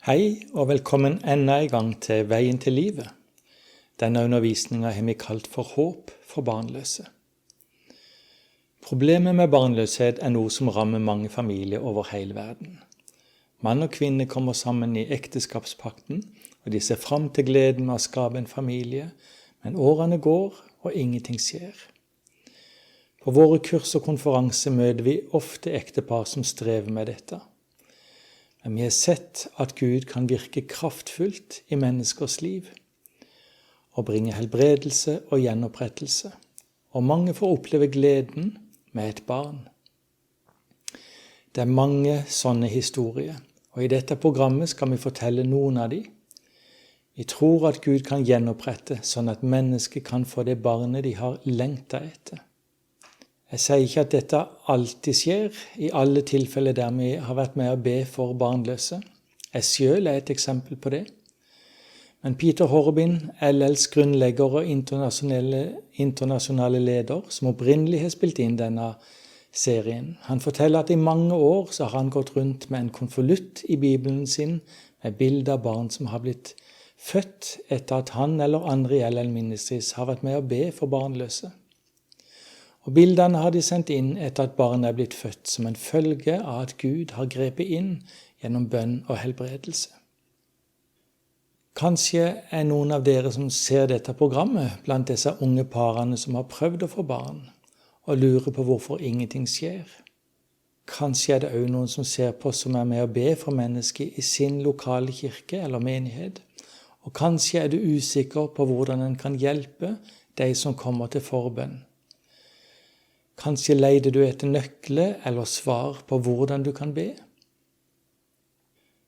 Hei og velkommen enda en gang til Veien til livet. Denne undervisningen har vi kalt for Håp for barnløse. Problemet med barnløshet er noe som rammer mange familier over hele verden. Mann og kvinne kommer sammen i ekteskapspakten, og de ser fram til gleden av å skape en familie, men årene går og ingenting skjer. På våre kurs og konferanser møter vi ofte ektepar som strever med dette. Men vi har sett at Gud kan virke kraftfullt i menneskers liv og bringe helbredelse og gjenopprettelse. Og mange får oppleve gleden med et barn. Det er mange sånne historier, og i dette programmet skal vi fortelle noen av de. Vi tror at Gud kan gjenopprette sånn at mennesker kan få det barnet de har lengtet etter. Jeg sier ikke at dette alltid skjer i alle tilfeller der vi har vært med å be for barnløse. Jeg selv er et eksempel på det. Men Peter Horbin, LLs grunnlegger og internasjonale leder, som opprinnelig har spilt inn denne serien, han forteller at i mange år så har han gått rundt med en konvolutt i Bibelen sin med bilder av barn som har blitt født etter at han eller andre i LL Ministries har vært med å be for barnløse. Og bildene har de sendt inn etter at barnet er blitt født, som en følge av at Gud har grepet inn gjennom bønn og helbredelse. Kanskje er noen av dere som ser dette programmet blant disse unge parene som har prøvd å få barn, og lurer på hvorfor ingenting skjer. Kanskje er det også noen som ser på som er med å be for mennesker i sin lokale kirke eller menighet, og kanskje er du usikker på hvordan en kan hjelpe de som kommer til forbønn. Kanskje leter du etter nøkler eller svar på hvordan du kan be.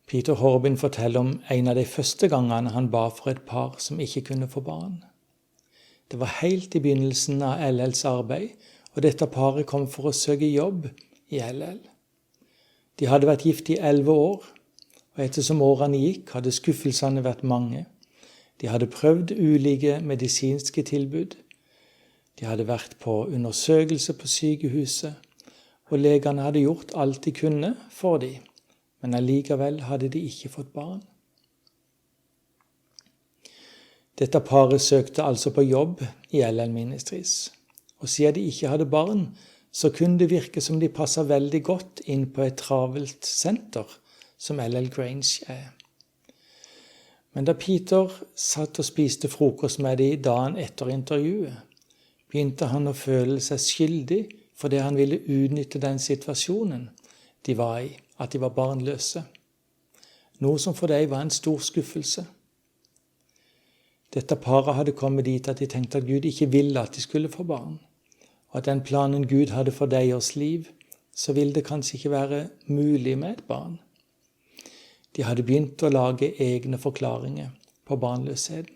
Peter Horbin forteller om en av de første gangene han ba for et par som ikke kunne få barn. Det var helt i begynnelsen av LLs arbeid, og dette paret kom for å søke jobb i LL. De hadde vært gift i 11 år, og ettersom årene gikk, hadde skuffelsene vært mange. De hadde prøvd ulike medisinske tilbud. De hadde vært på undersøkelse på sykehuset, og legene hadde gjort alt de kunne for dem, men allikevel hadde de ikke fått barn. Dette paret søkte altså på jobb i LL Ministries, og siden de ikke hadde barn, så kunne det virke som de passet veldig godt inn på et travelt senter, som LL Grange er. Men da Peter satt og spiste frokost med dem dagen etter intervjuet, begynte han å føle seg skyldig fordi han ville utnytte den situasjonen de var i, at de var barnløse. Noe som for dem var en stor skuffelse. Dette paret hadde kommet dit at de tenkte at Gud ikke ville at de skulle få barn, og at den planen Gud hadde for deres liv, så ville det kanskje ikke være mulig med et barn. De hadde begynt å lage egne forklaringer på barnløsheten.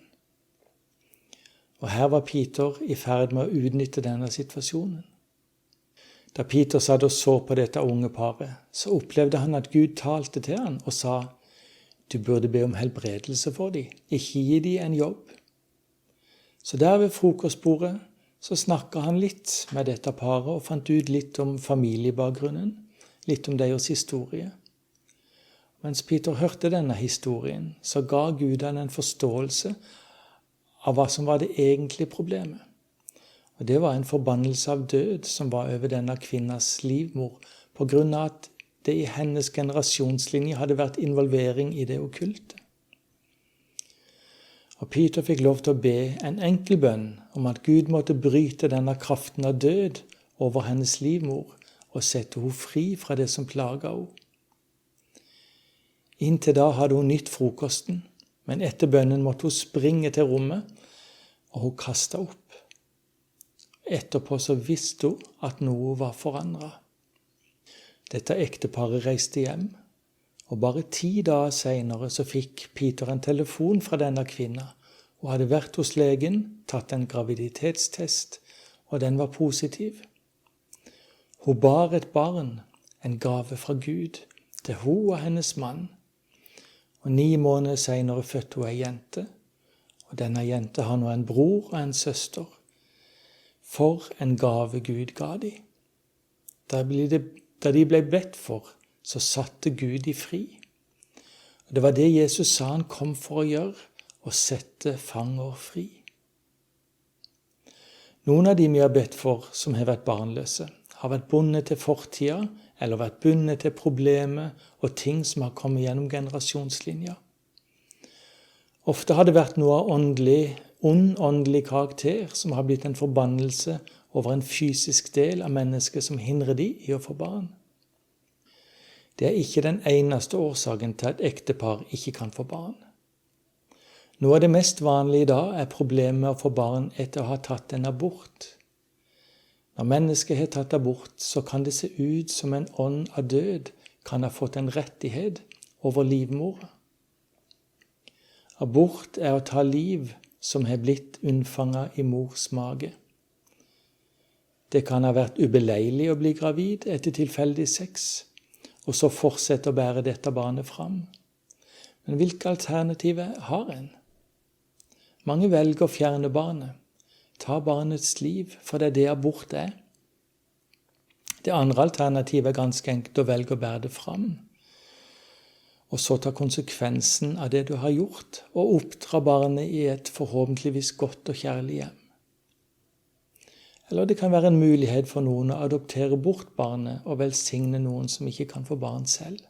Og her var Peter i ferd med å utnytte denne situasjonen. Da Peter satt og så på dette unge paret, så opplevde han at Gud talte til han og sa, «Du burde be om helbredelse for dem, ikke gi dem en jobb.» Så der ved frokostbordet så snakket han litt med dette paret og fant ut litt om familiebakgrunnen, litt om deres historie. Mens Peter hørte denne historien, så ga Gud han en forståelse av hva som var det egentlige problemet. Og det var en forbannelse av død som var over denne kvinnas livmor, på grunn av at det i hennes generasjonslinje hadde vært involvering i det okkulte. Og Peter fikk lov til å be en enkel bønn om at Gud måtte bryte denne kraften av død over hennes livmor og sette henne fri fra det som plaget henne. Inntil da hadde hun nytt frokosten, men etter bønnen måtte hun springe til rommet, og hun kastet opp. Etterpå så visste hun at noe var forandret. Dette ekteparet reiste hjem, og bare 10 dager senere så fikk Peter en telefon fra denne kvinna. Hun hadde vært hos legen, tatt en graviditetstest, og den var positiv. Hun bar et barn, en gave fra Gud, til hun og hennes mann. Og 9 måneder senere fødte hun en jente, og denne jente har nå en bror og en søster. For en gave Gud ga dem. Da de ble bedt for, så satte Gud de fri. Det var det Jesus sa han kom for å gjøre, å sette fanger fri. Noen av de vi har bedt for som har vært barnløse, har vært bundet til fortida, eller vært bundet til problemer og ting som har kommet gjennom generasjonslinja. Ofte har det vært noe av åndelig karakter som har blitt en forbannelse over en fysisk del av mennesket som hindrer de i å få barn. Det er ikke den eneste årsaken til at ektepar ikke kan få barn. Noe av det mest vanlige i dag er problemet med å få barn etter å ha tatt en abort. Når mennesket har tatt abort, så kan det se ut som en ånd av død kan ha fått en rettighet over livmora. Abort er å ta liv som har blitt unnfanget i mors mage. Det kan ha vært ubeleilig å bli gravid etter tilfeldig sex, og så fortsette å bære dette barnet fram. Men hvilke alternativer har en? Mange velger å fjerne barnet, ta barnets liv, for det er det abort er. Det andre alternativet er ganske enkelt å velge å bære det fram, og så ta konsekvensen av det du har gjort, og oppdra barnet i et forhåpentligvis godt og kjærlig hjem. Eller det kan være en mulighet for noen å adoptere bort barnet og velsigne noen som ikke kan få barn selv.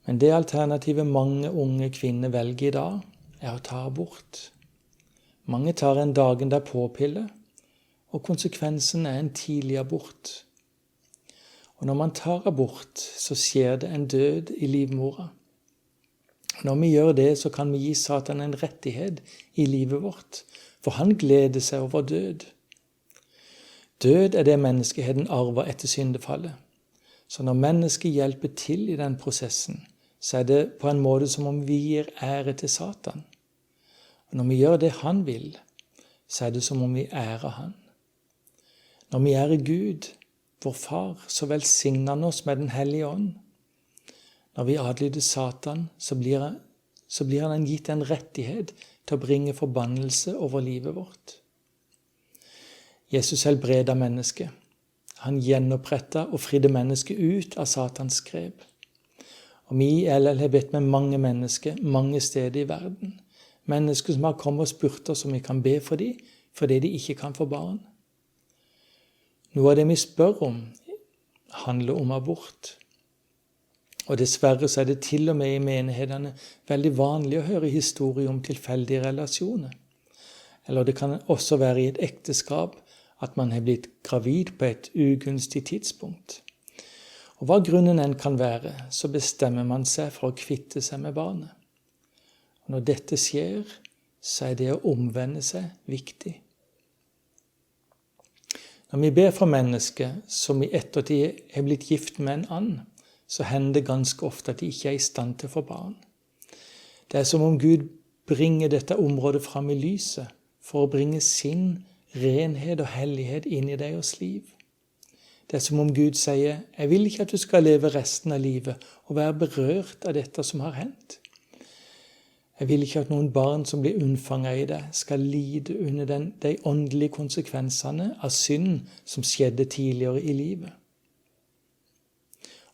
Men det alternativet mange unge kvinner velger i dag, er å ta abort. Mange tar en dagen derpå-pille, og konsekvensen er en tidlig abort. Og når man tar abort, så skjer det en død i livmora. Når vi gjør det, så kan vi gi Satan en rettighet i livet vårt, for han gleder seg over død. Død er det menneskeheten arver etter syndefallet. Så når mennesket hjelper til i den prosessen, så er det på en måte som om vi gir ære til Satan. Og når vi gjør det han vil, så er det som om vi ærer han. Når vi ærer Gud, vår far, så velsigner han oss med den hellige ånd. Når vi adlyder Satan, så blir han gitt en rettighet til å bringe forbannelse over livet vårt. Jesus helbreda mennesket. Han gjenoppretta og fridde mennesket ut av Satans grep. Og vi i LL har bedt med mange mennesker mange steder i verden. Mennesker som har kommet og spurt oss om vi kan be for dem, fordi de ikke kan få barn. Noe av det vi spør om, handler om abort. Og dessverre så er det til og med i menighetene veldig vanlig å høre historier om tilfeldige relasjoner. Eller det kan også være i et ekteskap at man har blitt gravid på et ugunstig tidspunkt. Og hva grunnen enn kan være, så bestemmer man seg for å kvitte seg med barnet. Og når dette skjer, så er det å omvende seg viktig. Når vi ber for mennesker som i ettertid er blitt gift med en annen, så hender det ganske ofte at de ikke er i stand til å få barn. Det er som om Gud bringer dette området fram i lyset for å bringe sin renhet og hellighet inn i deres liv. Det er som om Gud sier, jeg vil ikke at du skal leve resten av livet og være berørt av dette som har hendt. Jeg vil ikke at noen barn som blir unnfanget i det, skal lide under de åndelige konsekvensene av synd som skjedde tidligere i livet.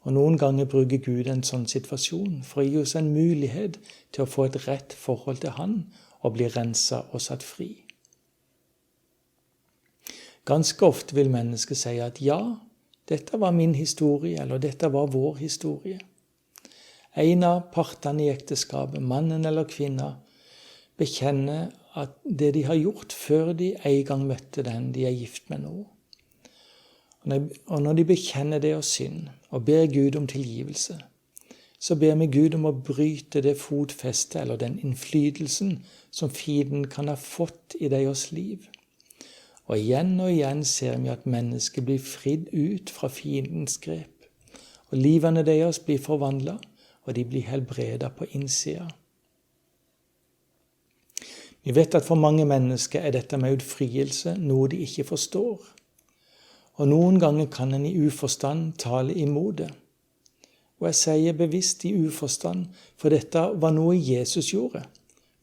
Og noen ganger bruker Gud en sånn situasjon for å gi oss en mulighet til å få et rett forhold til Han og bli renset og satt fri. Ganske ofte vil mennesker si at ja, dette var min historie, eller dette var vår historie. En av partene i ekteskapet, mannen eller kvinna, bekjenner at det de har gjort før de en gang møtte den de er gift med nå. Og når de bekjenner det og synd, og ber Gud om tilgivelse, så ber vi Gud om å bryte det fotfestet eller den innflytelsen som fienden kan ha fått i deres liv. Og igjen ser vi at mennesket blir fridd ut fra fiendens grep, og livene deres blir forvandlet, og de blir helbredet på innsida. Vi vet at for mange mennesker er dette med utfrielse noe de ikke forstår. Og noen ganger kan en i uforstand tale imot det. Og jeg sier bevisst i uforstand, for dette var noe Jesus gjorde.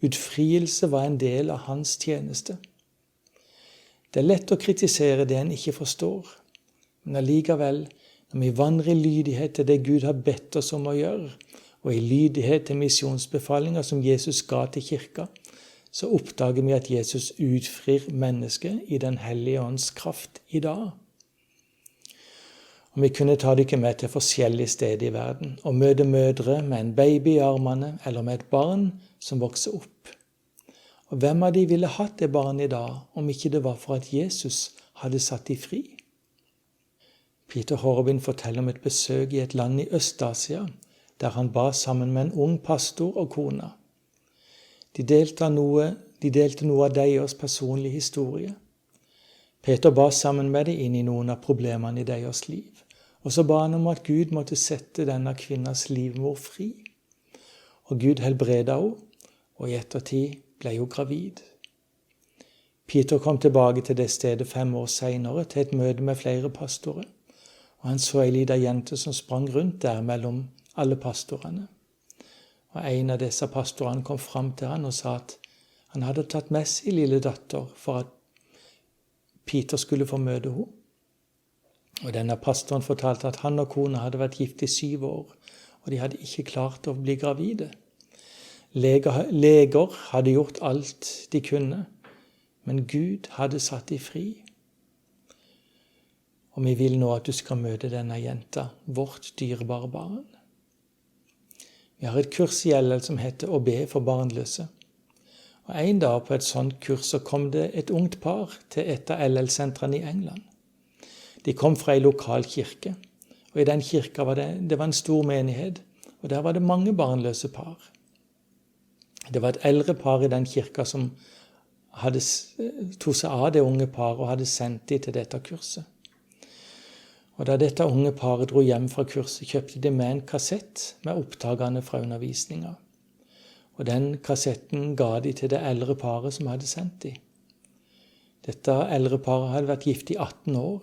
Utfrielse var en del av hans tjeneste. Det er lett å kritisere det en ikke forstår, men allikevel, når vi vandrer i lydighet til det Gud har bedt oss om å gjøre, og i lydighet til misjonsbefalinger som Jesus ga til kirka, så oppdager vi at Jesus utfrir mennesket i den hellige ånds kraft i dag. Og vi kunne ta dere med til forskjellige steder i verden, og møte mødre med en baby i armene, eller med et barn som vokser opp. Og hvem av de ville hatt det barnet i dag, om ikke det var for at Jesus hadde satt de fri? Peter Horobin forteller om et besøk i et land i Øst-Asia, der han ba sammen med en ung pastor og kona. De delte noe av deres personlige historie. Peter ba sammen med dem inn i noen av problemene i deres liv. Og så ba han om at Gud måtte sette denne kvinnas livmor fri. Og Gud helbredet henne, og i ettertid ble hun gravid. Peter kom tilbake til det stedet 5 år senere til et møte med flere pastorer. Og han så en liten jente som sprang rundt der mellom alle pastorene. Og en av disse pastorene kom fram til han og sa at han hadde tatt med sin lille datter for at Peter skulle få møte henne. Og denne pastoren fortalte at han og kona hadde vært gift i 7 år, og de hadde ikke klart å bli gravide. Leger hadde gjort alt de kunne, men Gud hadde satt de fri. Og vi vil nå at du skal møte denne jenta, vårt dyrebare barn. Vi har et kurs i LL som heter Å be for barnløse. Og en dag på et sånt kurs så kom det et ungt par til et av LL-sentrene i England. De kom fra en lokal kirke, og i den kirka var det var en stor menighet, og der var det mange barnløse par. Det var et eldre par i den kirka som tog seg av det unge paret og hadde sendt dem til dette kurset. Og da dette unge paret dro hjem fra kurset, kjøpte de med en kassett med opptakene fra undervisninga. Og den kassetten ga de til det eldre paret som hadde sendt dem. Dette eldre paret hadde vært gift i 18 år.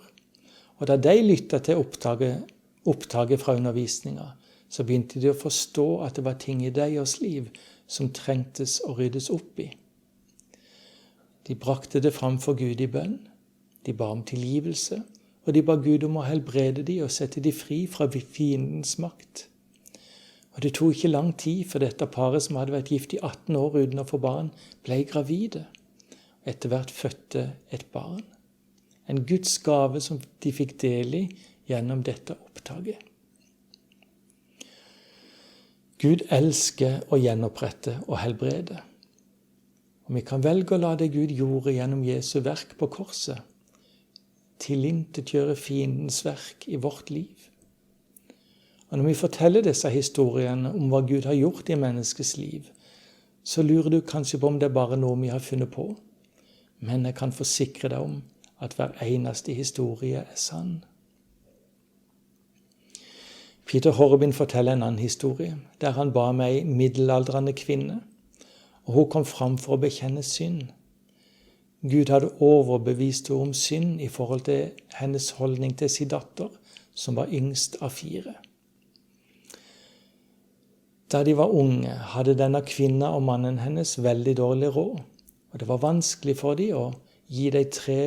Og da de lyttet til opptaket fra undervisninga, så begynte de å forstå at det var ting i deres liv som trengtes å ryddes opp i. De brakte det fram for Gud i bønn, de ba om tilgivelse, og de ba Gud om å helbrede de og sette de fri fra fiendens makt. Og det tok ikke lang tid for dette paret som hadde vært gift i 18 år uten å få barn, ble gravide, og etter hvert fødte et barn. En Guds gave som de fikk del i gjennom dette opptaket. Gud elsker å gjenopprette og helbrede. Og vi kan velge å la det Gud gjorde gjennom Jesu verk på korset, tilintetgjøre fiendens verk i vårt liv. Og når vi forteller disse historiene om hva Gud har gjort i menneskets liv, så lurer du kanskje på om det er bare noe vi har funnet på. Men jeg kan forsikre deg om at hver eneste historie er sann. Peter Horobin forteller en annen historie, der han ba med en middelaldrende kvinne, og hun kom fram for å bekjenne synd. Gud hadde overbevist henne om synd i forhold til hennes holdning til sin datter, som var yngst av 4. Da de var unge, hadde denne kvinna og mannen hennes veldig dårlig råd, og det var vanskelig for dem å gi de 3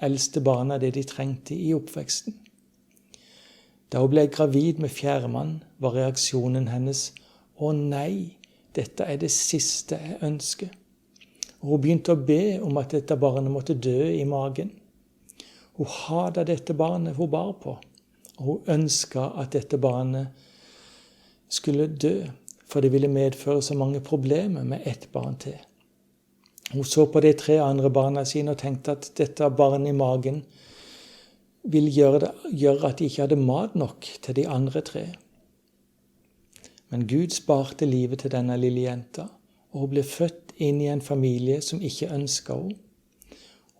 eldste barna det de trengte i oppveksten. Da hun ble gravid med 4. mann, var reaksjonen hennes: «Å nei, dette er det siste jeg ønsker.» Og hun begynte å be om at dette barnet måtte dø i magen. Hun hatet dette barnet hun bar på, og hun ønsket at dette barnet skulle dø, for det ville medføre så mange problemer med ett barn til. Hun så på de 3 andre barna sine og tenkte at dette barnet i magen ville gjøre at de ikke hadde mat nok til de andre 3. Men Gud sparte livet til denne lille jenta, og hun ble født inn i en familie som ikke ønsket henne.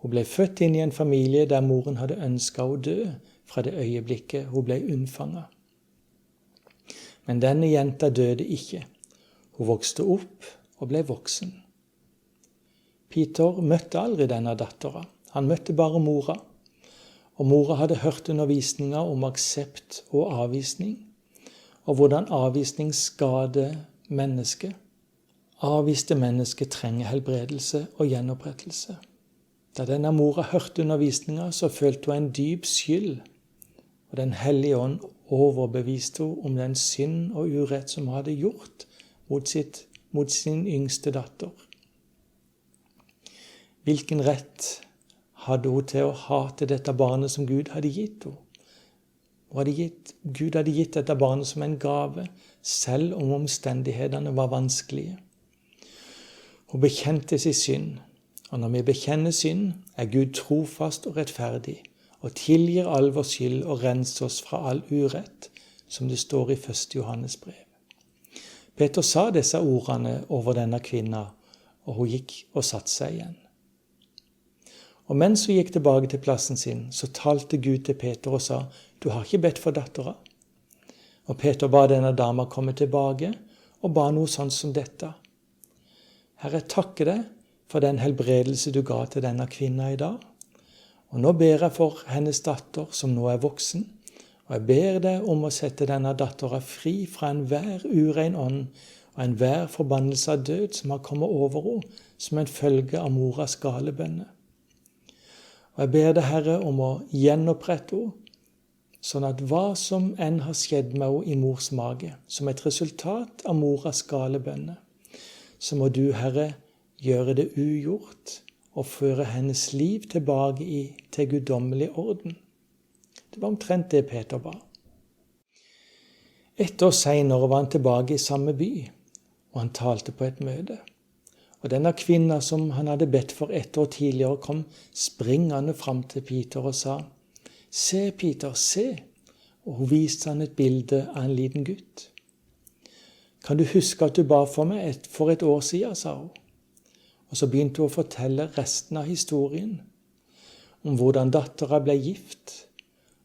Hun ble født inn i en familie der moren hadde ønsket henne dø fra det øyeblikket hun ble unnfanget. Men denne jenta døde ikke. Hun vokste opp og ble voksen. Peter møtte aldri denne datteren. Han møtte bare mora. Og mora hadde hørt undervisninger om aksept og avvisning, og hvordan avvisning skader mennesket. Avviste mennesker trenger helbredelse og gjenopprettelse. Da denne mora hørte undervisninger, så følte hun en dyp skyld Og Den hellige ånd overbeviste henne om den synd og urett som hun hadde gjort mot sin yngste datter. Hvilken rett hadde hun til å hate dette barnet som Gud hadde gitt henne? Gud hadde gitt dette barnet som en gave, selv om omstendighetene var vanskelige. Hun bekjente sin synd, og når vi bekjenner synd, er Gud trofast og rettferdig, og tilgir all vår skyld og renser oss fra all urett, som det står i 1. Johannes brev. Peter sa disse ordene over denne kvinna, og hun gikk og satte seg igjen. Og mens hun gikk tilbake til plassen sin, så talte Gud til Peter og sa, «Du har ikke bedt for datteren.» Og Peter ba denne dama komme tilbake, og ba noe sånn som dette. «Herre, jeg takker deg for den helbredelse du ga til denne kvinna i dag. Og nå ber jeg for hennes datter, som nå er voksen, og jeg ber deg om å sette denne datteren fri fra enhver urein ånd og enhver forbannelse av død som har kommet over henne som en følge av moras gale bønner. Og jeg ber deg, Herre, om å gjenopprette henne, sånn at hva som enn har skjedd med henne i mors mage, som et resultat av moras gale bønner, så må du, Herre, gjøre det ugjort og føre hennes liv tilbake til guddommelig orden. Det var omtrent det Peter ba. 1 år senere var han tilbake i samme by, og han talte på et møte. Og denne kvinna som han hadde bedt for 1 år tidligere, kom springende fram til Peter og sa, «Se, Peter, se!» Og hun viste han et bilde av en liten gutt. «Kan du huske at du ba for meg for 1 år siden?» sa hun. Og så begynte hun å fortelle resten av historien, om hvordan datteren ble gift,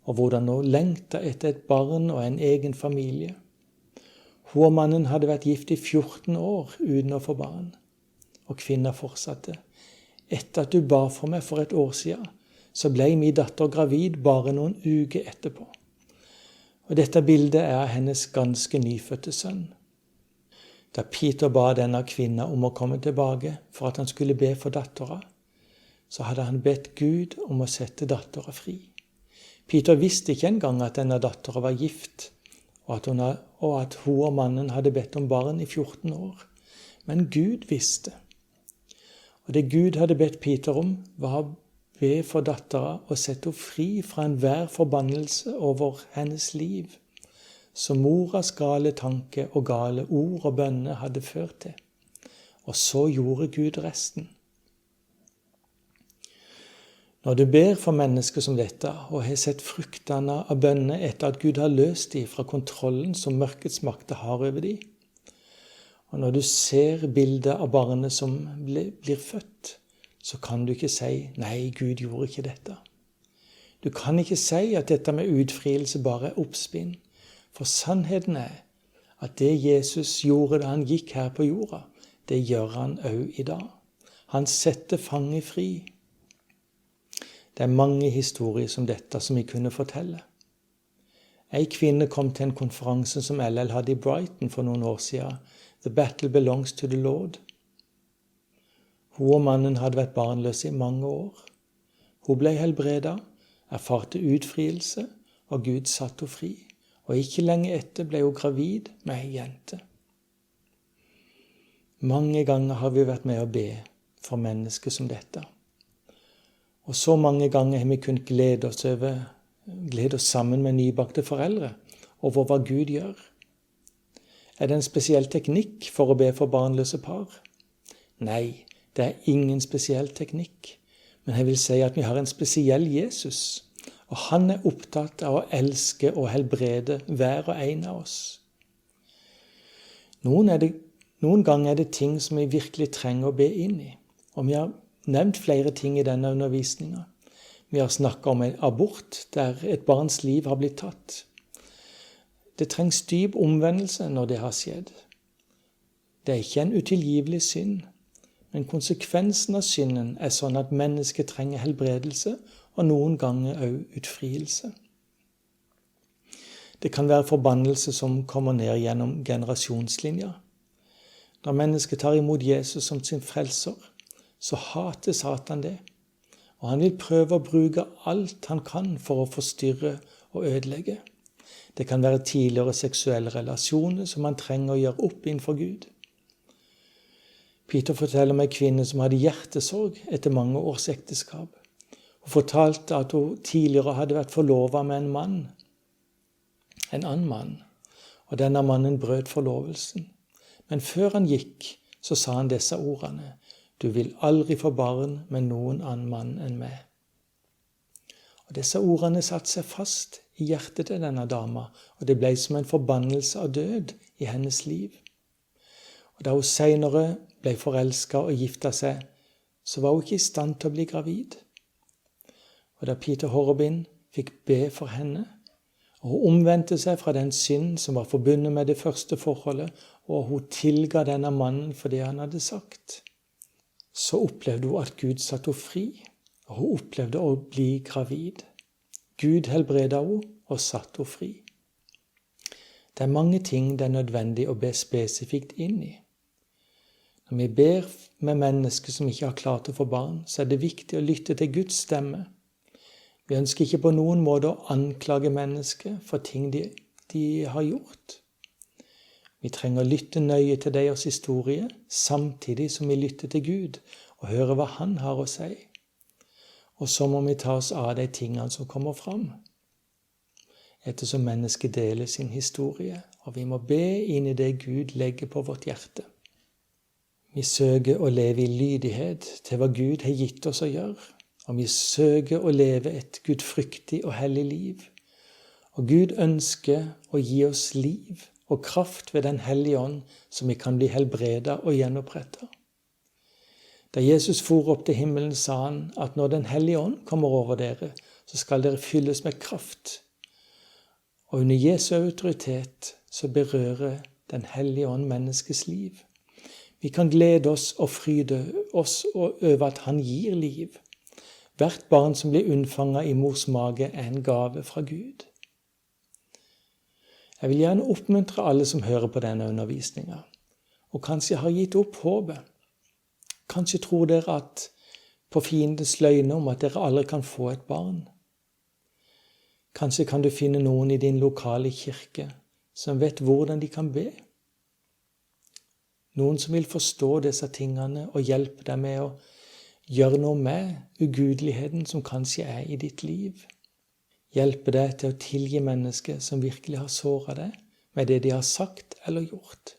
og hvordan hun lengtet etter et barn og en egen familie. Hun og mannen hadde vært gift i 14 år uten å få barn. Og kvinna fortsatte. «Etter at du ba for meg for 1 år siden, så ble min datter gravid bare noen uker etterpå.» Og dette bildet er av hennes ganske nyfødte sønn. Da Peter ba denne kvinna om å komme tilbake for at han skulle be for datteren, så hadde han bedt Gud om å sette datteren fri. Peter visste ikke engang at denne datteren var gift, og at hun og mannen hadde bedt om barn i 14 år. Men Gud visste. Og det Gud hadde bedt Peter om, var å be for datteren og sette henne fri fra enhver forbannelse over hennes liv, som moras gale tanke og gale ord og bønner hadde ført til. Og så gjorde Gud resten. Når du ber for mennesker som dette, og har sett fruktene av bønner etter at Gud har løst dem fra kontrollen som mørkets makter har over dem, og når du ser bildet av barnet som blir født, så kan du ikke si, «Nei, Gud gjorde ikke dette.» Du kan ikke si at dette med utfrielse bare er oppspinn, for sannheten er at det Jesus gjorde da han gikk her på jorda, det gjør han også i dag. Han setter fanget fri. Det er mange historier som dette som vi kunne fortelle. En kvinne kom til en konferanse som LL hadde i Brighton for noen år siden, «The battle belongs to the Lord». Hun og mannen hadde vært barnløse i mange år. Hun ble helbredet, erfarte utfrielse, og Gud satte henne fri. Og ikke lenge etter ble hun gravid med en jente. Mange ganger har vi vært med å be for mennesker som dette. Og så mange ganger har vi kunnet glede oss sammen med nybakte foreldre over hva Gud gjør. Er det en spesiell teknikk for å be for barnløse par? Nei, det er ingen spesiell teknikk. Men jeg vil si at vi har en spesiell Jesus, og han er opptatt av å elske og helbrede hver og en av oss. Noen ganger er det ting som vi virkelig trenger å be inn i, og vi har nevnt flere ting i denne undervisningen. Vi har snakket om en abort der et barns liv har blitt tatt. Det trengs dyp omvendelse når det har skjedd. Det er ikke en utilgivelig synd, men konsekvensen av synden er sånn at mennesket trenger helbredelse, og noen ganger også utfrielse. Det kan være forbannelse som kommer ned gjennom generasjonslinja. Når mennesket tar imot Jesus som sin frelser, så hater Satan det, og han vil prøve å bruke alt han kan for å forstyrre og ødelegge. Det kan være tidligere seksuelle relasjoner som man trenger å gjøre opp innenfor Gud. Peter forteller om en kvinne som hadde hjertesorg etter mange års ekteskap. Hun fortalte at hun tidligere hadde vært forlovet med en annen mann, og denne mannen brøt forlovelsen. Men før han gikk, så sa han disse ordene: «Du vil aldri få barn med noen annen mann enn meg.» Og disse ordene satte seg fast i hjertet til denne dama, og det ble som en forbannelse av død i hennes liv. Og da hun senere ble forelsket og gifta seg, så var hun ikke i stand til å bli gravid. Og da Peter Horrobin fikk be for henne, og hun omvendte seg fra den synd som var forbundet med det første forholdet, og hun tilga denne mannen for det han hadde sagt, så opplevde hun at Gud satte henne fri, og hun opplevde å bli gravid. Gud helbredet henne og satte henne fri. Det er mange ting det er nødvendig å be spesifikt inn i. Når vi ber med mennesker som ikke har klart å få barn, så er det viktig å lytte til Guds stemme. Vi ønsker ikke på noen måte å anklage mennesker for ting de har gjort. Vi trenger å lytte nøye til deres historie, samtidig som vi lytter til Gud og hører hva han har å si. Og så må vi ta oss av de tingene som kommer fram, ettersom mennesket deler sin historie, og vi må be inn i det Gud legger på vårt hjerte. Vi søker å leve i lydighet til hva Gud har gitt oss å gjøre, og vi søker å leve et gudfryktig og hellig liv. Og Gud ønsker å gi oss liv og kraft ved den hellige ånd, som vi kan bli helbredet og gjenopprettet. Da Jesus for opp til himmelen, sa han at når den hellige ånd kommer over dere, så skal dere fylles med kraft. Og under Jesu autoritet så berører den hellige ånd menneskets liv. Vi kan glede oss og fryde oss over at han gir liv. Hvert barn som blir unnfanget i mors mage, er en gave fra Gud. Jeg vil gjerne oppmuntre alle som hører på denne undervisningen, og kanskje har gitt opp håpet. Kanskje tror dere at på fiendens løgner om at dere aldri kan få et barn. Kanskje kan du finne noen i din lokale kirke som vet hvordan de kan be. Noen som vil forstå disse tingene og hjelpe deg med å gjøre noe med ugudeligheten som kanskje er i ditt liv. Hjelpe deg til å tilgi mennesker som virkelig har såret deg med det de har sagt eller gjort.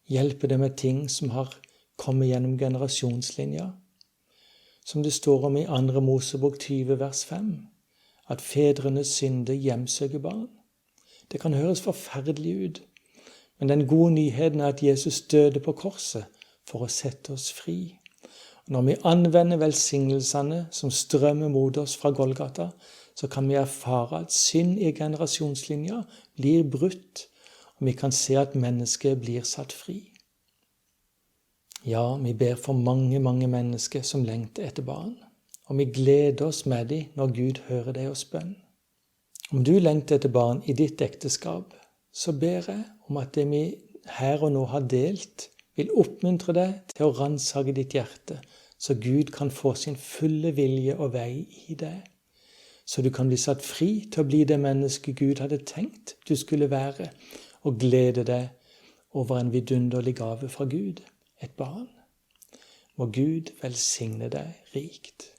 Hjelpe deg med ting som har kommet gjennom generasjonslinja. Som det står om i 2. Mosebok 20 vers 5, at fedrenes synder hjemsøker barn. Det kan høres forferdelig ut, men den gode nyheten er at Jesus døde på korset for å sette oss fri. Når vi anvender velsignelsene som strømmer mot oss fra Golgata, så kan vi erfare at synd i generasjonslinja blir brutt, og vi kan se at mennesket blir satt fri. Ja, vi ber for mange, mange mennesker som lengter etter barn, og vi gleder oss med dem når Gud hører deres bønn. Om du lengter etter barn i ditt ekteskap, så ber jeg om at det vi her og nå har delt, vil oppmuntre deg til å ransake ditt hjerte, så Gud kan få sin fulle vilje og vei i deg. Så du kan bli satt fri til å bli det mennesket Gud hadde tenkt du skulle være, og glede deg over en vidunderlig gave fra Gud, et barn. Må Gud velsigne deg rikt.